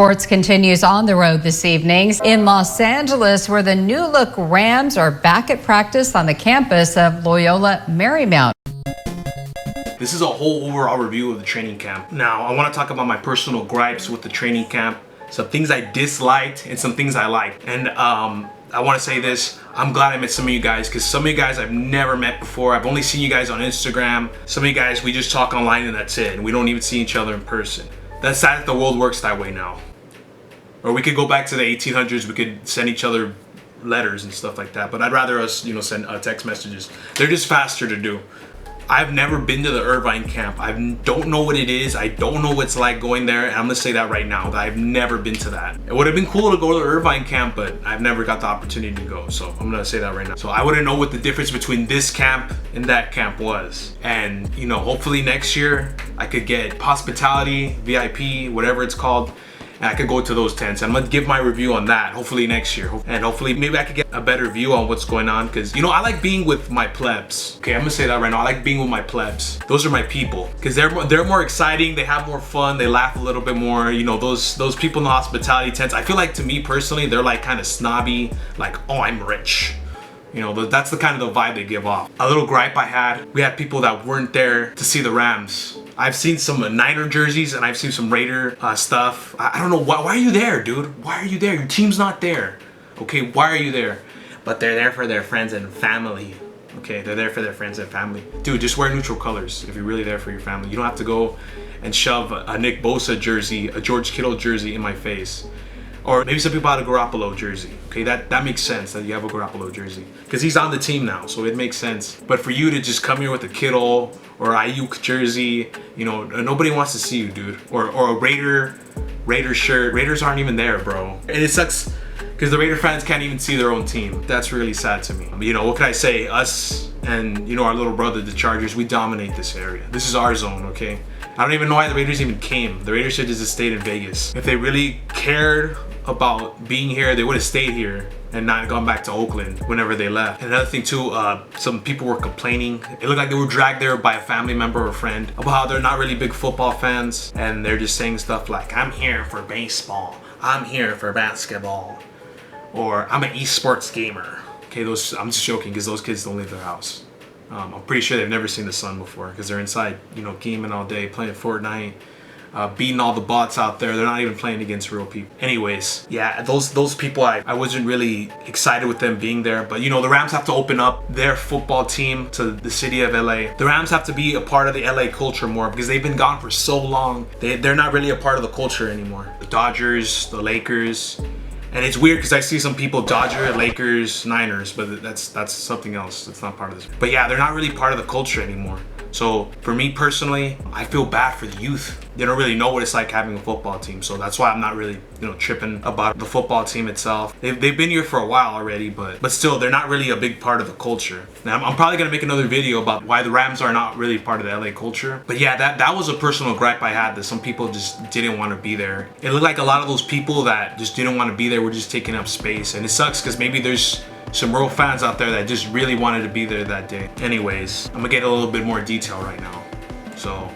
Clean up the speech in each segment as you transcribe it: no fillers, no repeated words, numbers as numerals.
Sports continues on the road this evening in Los Angeles, where the new look Rams are back at practice on the campus of Loyola Marymount. This is a whole overall review of the training camp. Now, I want to talk about my personal gripes with the training camp, some things I disliked and some things I liked. And I want to say this, I'm glad I met some of you guys, because some of you guys I've never met before. I've only seen you guys on Instagram. Some of you guys, we just talk online and that's it. And we don't even see each other in person. That's sad that the world works that way now. Or we could go back to the 1800s, we could send each other letters and stuff like that. But I'd rather us, send text messages. They're just faster to do. I've never been to the Irvine camp. I don't know what it is. I don't know what it's like going there. And I'm gonna say that right now, that I've never been to that. It would have been cool to go to the Irvine camp, but I've never got the opportunity to go. So I'm gonna say that right now. So I wouldn't know what the difference between this camp and that camp was. And hopefully next year I could get hospitality, VIP, whatever it's called. And I could go to those tents. I'm gonna give my review on that hopefully next year. And hopefully maybe I could get a better view on what's going on. Because I like being with my plebs. Okay, I'm gonna say that right now. I like being with my plebs. Those are my people. Because they're more exciting, they have more fun, they laugh a little bit more. Those people in the hospitality tents, I feel like, to me personally, they're like kind of snobby, like, oh, I'm rich. That's the kind of the vibe they give off. A little gripe I had, we had people that weren't there to see the Rams. I've seen some Niner jerseys and I've seen some Raider stuff. I don't know, why are you there, dude? Why are you there? Your team's not there. Okay, why are you there? But they're there for their friends and family. Okay, they're there for their friends and family. Dude, just wear neutral colors if you're really there for your family. You don't have to go and shove a Nick Bosa jersey, a George Kittle jersey in my face. Or maybe some people had a Garoppolo jersey. Okay, that makes sense that you have a Garoppolo jersey. Because he's on the team now, so it makes sense. But for you to just come here with a Kittle or Ayuk jersey, nobody wants to see you, dude. Or a Raider shirt. Raiders aren't even there, bro. And it sucks because the Raider fans can't even see their own team. That's really sad to me. What can I say? Us and, our little brother, the Chargers, we dominate this area. This is our zone, okay? I don't even know why the Raiders even came. The Raiders should have just stayed in Vegas. If they really cared about being here, they would have stayed here and not gone back to Oakland whenever they left. And another thing too, some people were complaining. It looked like they were dragged there by a family member or a friend about how they're not really big football fans, and they're just saying stuff like, I'm here for baseball, I'm here for basketball, or I'm an esports gamer. Okay, I'm just joking because those kids don't leave their house. I'm pretty sure they've never seen the sun before because they're inside, gaming all day, playing Fortnite, beating all the bots out there. They're not even playing against real people. Anyways, yeah, those people, I wasn't really excited with them being there. But the Rams have to open up their football team to the city of LA. The Rams have to be a part of the LA culture more because they've been gone for so long. They're not really a part of the culture anymore. The Dodgers, the Lakers. And it's weird because I see some people Dodger, Lakers, Niners, but that's something else. That's not part of this. But yeah, they're not really part of the culture anymore. So for me personally, I feel bad for the youth. They don't really know what it's like having a football team. So that's why I'm not really, tripping about the football team itself. They've been here for a while already, but still, they're not really a big part of the culture. Now, I'm probably gonna make another video about why the Rams are not really part of the LA culture. But yeah, that was a personal gripe I had, that some people just didn't want to be there. It looked like a lot of those people that just didn't want to be there were just taking up space. And it sucks because maybe there's some real fans out there that just really wanted to be there that day. Anyways, I'm gonna get a little bit more detail right now. So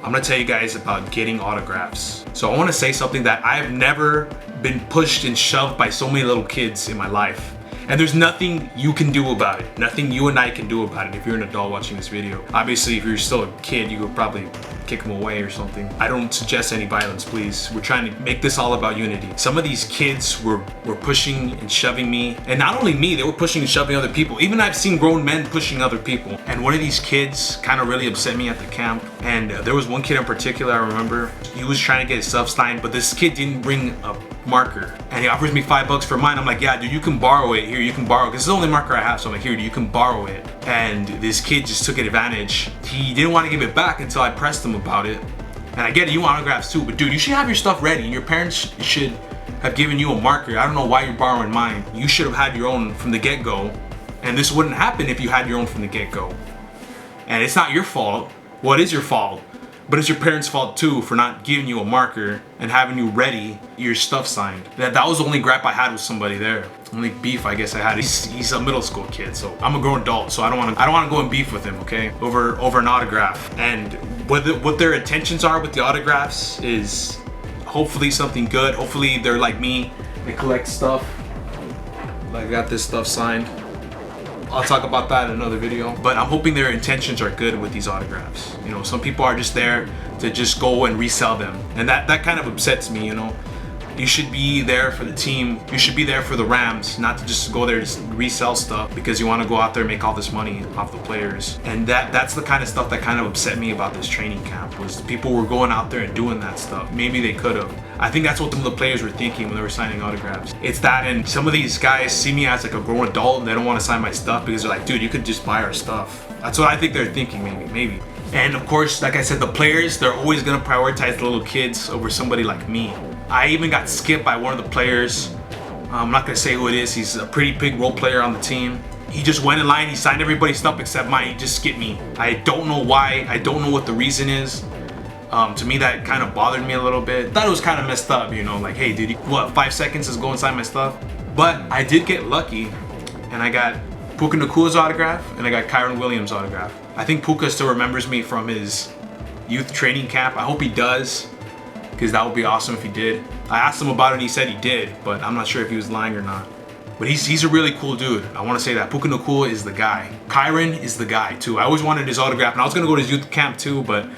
I'm gonna tell you guys about getting autographs. So I wanna say something that I've never been pushed and shoved by so many little kids in my life. And there's nothing you can do about it. Nothing you and I can do about it if you're an adult watching this video. Obviously, if you're still a kid, you could probably kick them away or something. I don't suggest any violence, please. We're trying to make this all about unity. Some of these kids were pushing and shoving me. And not only me, they were pushing and shoving other people. Even I've seen grown men pushing other people. And one of these kids kind of really upset me at the camp. And there was one kid in particular, I remember. He was trying to get his stuff signed, but this kid didn't bring a marker. And he offers me $5 for mine. I'm like, yeah, dude, you can borrow it. Here, you can borrow it. This is the only marker I have. So I'm like, here, dude, you can borrow it. And this kid just took advantage. He didn't want to give it back until I pressed him about it. And I get it, you want autographs too, but dude, you should have your stuff ready. And your parents should have given you a marker. I don't know why you're borrowing mine. You should have had your own from the get-go. And this wouldn't happen if you had your own from the get-go. And it's not your fault. Well, it is your fault. But it's your parents' fault too for not giving you a marker and having you ready your stuff signed. That was the only gripe I had with somebody there. Only beef I guess I had. He's a middle school kid, so I'm a grown adult, so I don't want to go in beef with him, okay? Over an autograph. And what their intentions are with the autographs is Hopefully something good. Hopefully they're like me. They collect stuff. I got this stuff signed. I'll talk about that in another video. But I'm hoping their intentions are good with these autographs. You know, some people are just there to just go and resell them. And that kind of upsets me, you know. You should be there for the team. You should be there for the Rams, not to just go there to resell stuff because you want to go out there and make all this money off the players. And that's the kind of stuff that kind of upset me about this training camp, was people were going out there and doing that stuff. Maybe they could have. I think that's what some of the players were thinking when they were signing autographs. It's that, and some of these guys see me as like a grown adult and they don't want to sign my stuff because they're like, dude, you could just buy our stuff. That's what I think they're thinking, maybe. And of course, like I said, the players, they're always gonna prioritize the little kids over somebody like me. I even got skipped by one of the players. I'm not gonna say who it is. He's a pretty big role player on the team. He just went in line, he signed everybody's stuff except mine. He just skipped me. I don't know why. I don't know what the reason is. To me, that kind of bothered me a little bit. Thought it was kind of messed up, you know, like, hey, dude, what, 5 seconds is go and sign my stuff? But I did get lucky, and I got Puka Nacua's autograph, and I got Kyren Williams' autograph. I think Puka still remembers me from his youth training camp. I hope he does, because that would be awesome if he did. I asked him about it and he said he did, but I'm not sure if he was lying or not. But he's a really cool dude. I want to say that. Puka Nacua is the guy. Kyren is the guy too. I always wanted his autograph, and I was gonna go to his youth camp too, but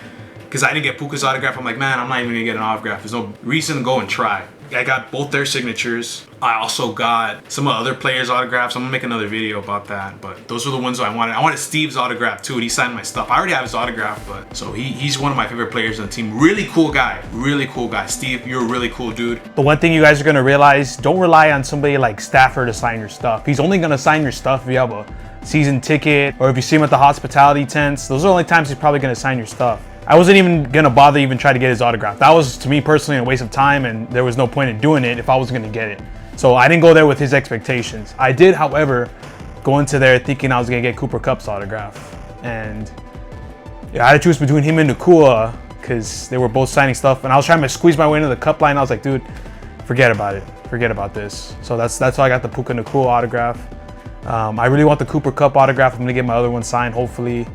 because I didn't get Puka's autograph, I'm like, man, I'm not even gonna get an autograph. There's no reason to go and try. I got both their signatures. I also got some of the other players' autographs. I'm gonna make another video about that, but those are the ones I wanted. I wanted Steve's autograph too, and he signed my stuff. I already have his autograph, but so he's one of my favorite players on the team. Really cool guy, really cool guy. Steve, you're a really cool dude. The one thing you guys are gonna realize, don't rely on somebody like Stafford to sign your stuff. He's only gonna sign your stuff if you have a season ticket or if you see him at the hospitality tents. Those are the only times he's probably gonna sign your stuff. I wasn't even gonna bother even try to get his autograph. That was, to me personally, a waste of time, and there was no point in doing it if I wasn't gonna get it. So I didn't go there with his expectations. I did, however, go into there thinking I was gonna get Cooper Kupp's autograph. And yeah, I had to choose between him and Nacua because they were both signing stuff, and I was trying to squeeze my way into the Kupp line. I was like, dude, forget about it. Forget about this. So that's how I got the Puka Nacua autograph. I really want the Cooper Kupp autograph. I'm gonna get my other one signed, hopefully.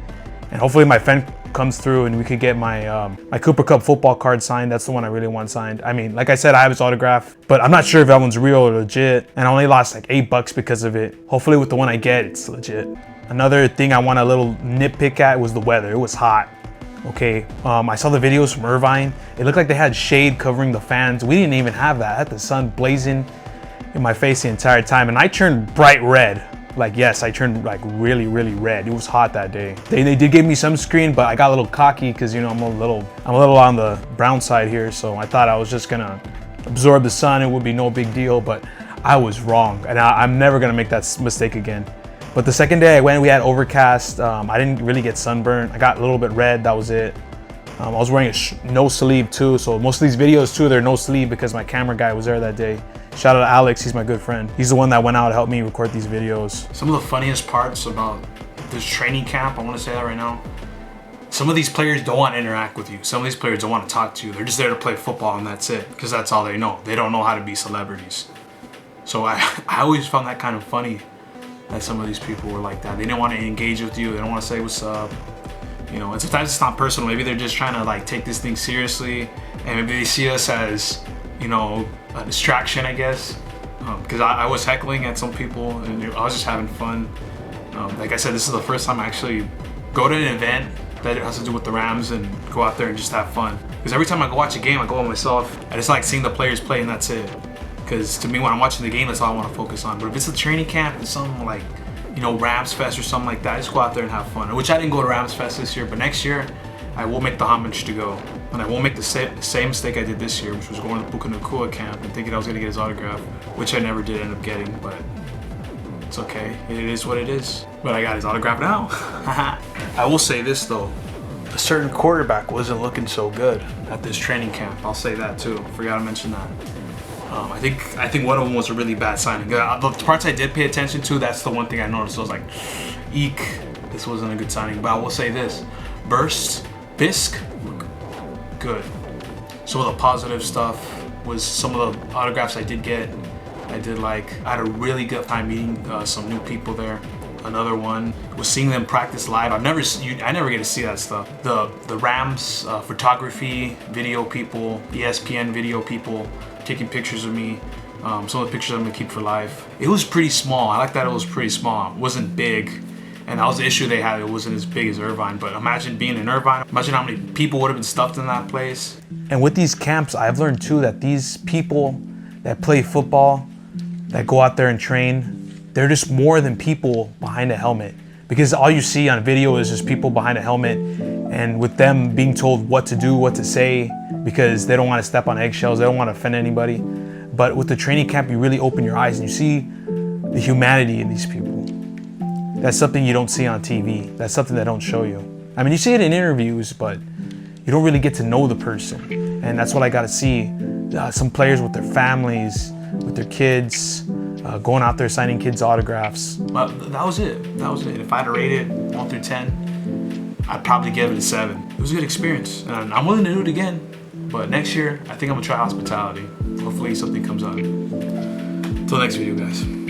And hopefully my friend comes through and we could get my my Cooper Kupp football card signed. That's the one I really want signed. I mean, like I said, I have his autograph, but I'm not sure if that one's real or legit. And I only lost like $8 because of it. Hopefully with the one I get, it's legit. Another thing I want a little nitpick at was the weather. It was hot. Okay, I saw the videos from Irvine. It looked like they had shade covering the fans. We didn't even have that. I had the sun blazing in my face the entire time, and I turned bright red. Like, yes, I turned like really, really red. It was hot that day. They did give me sunscreen, but I got a little cocky because, you know, I'm a little on the brown side here. So I thought I was just gonna absorb the sun. It would be no big deal, but I was wrong. And I'm never gonna make that mistake again. But the second day I went, we had overcast. I didn't really get sunburned. I got a little bit red, that was it. I was wearing a no sleeve too. So most of these videos too, they're no sleeve because my camera guy was there that day. Shout out to Alex, he's my good friend. He's the one that went out to help me record these videos. Some of the funniest parts about this training camp, I want to say that right now, some of these players don't want to interact with you. Some of these players don't want to talk to you. They're just there to play football and that's it, because that's all they know. They don't know how to be celebrities. So I always found that kind of funny that some of these people were like that. They didn't want to engage with you. They don't want to say what's up. You know, and sometimes it's not personal. Maybe they're just trying to like take this thing seriously, and maybe they see us as, you know, a distraction, I guess. Because I was heckling at some people and I was just having fun. Like I said, this is the first time I actually go to an event that has to do with the Rams and go out there and just have fun. Because every time I go watch a game, I go by myself. I just like seeing the players play and that's it. Because to me, when I'm watching the game, that's all I want to focus on. But if it's a training camp and something like, you know, Rams Fest or something like that, I just go out there and have fun. Which I didn't go to Rams Fest this year, but next year, I will make the homage to go. And I won't make the same mistake I did this year, which was going to the Puka Nacua camp and thinking I was going to get his autograph, which I never did end up getting, but it's okay. It is what it is. But I got his autograph now. I will say this though, a certain quarterback wasn't looking so good at this training camp. I'll say that too. Forgot to mention that. I think one of them was a really bad signing. The parts I did pay attention to, that's the one thing I noticed. I was like, eek, this wasn't a good signing. But I will say this, Burst, Fisk, look good. Some of the positive stuff was some of the autographs I did get. I had a really good time meeting some new people there. another one was seeing them practice live. I never get to see that stuff. The Rams photography video people, ESPN video people taking pictures of me. Some of the pictures I'm gonna keep for life. It was pretty small. I like that it was pretty small. It wasn't big. And that was the issue they had. It wasn't as big as Irvine. But imagine being in Irvine. Imagine how many people would have been stuffed in that place. And with these camps, I've learned too that these people that play football, that go out there and train, they're just more than people behind a helmet. Because all you see on video is just people behind a helmet, and with them being told what to do, what to say, because they don't want to step on eggshells, they don't want to offend anybody. But with the training camp, you really open your eyes and you see the humanity in these people. That's something you don't see on TV. That's something they don't show you. I mean, you see it in interviews, but you don't really get to know the person. And that's what I got to see. Some players with their families, with their kids, going out there signing kids' autographs. But that was it. That was it. If I had to rate it 1 through 10, I'd probably give it a 7. It was a good experience. And I'm willing to do it again. But next year, I think I'm going to try hospitality. Hopefully something comes up. Until next video, guys.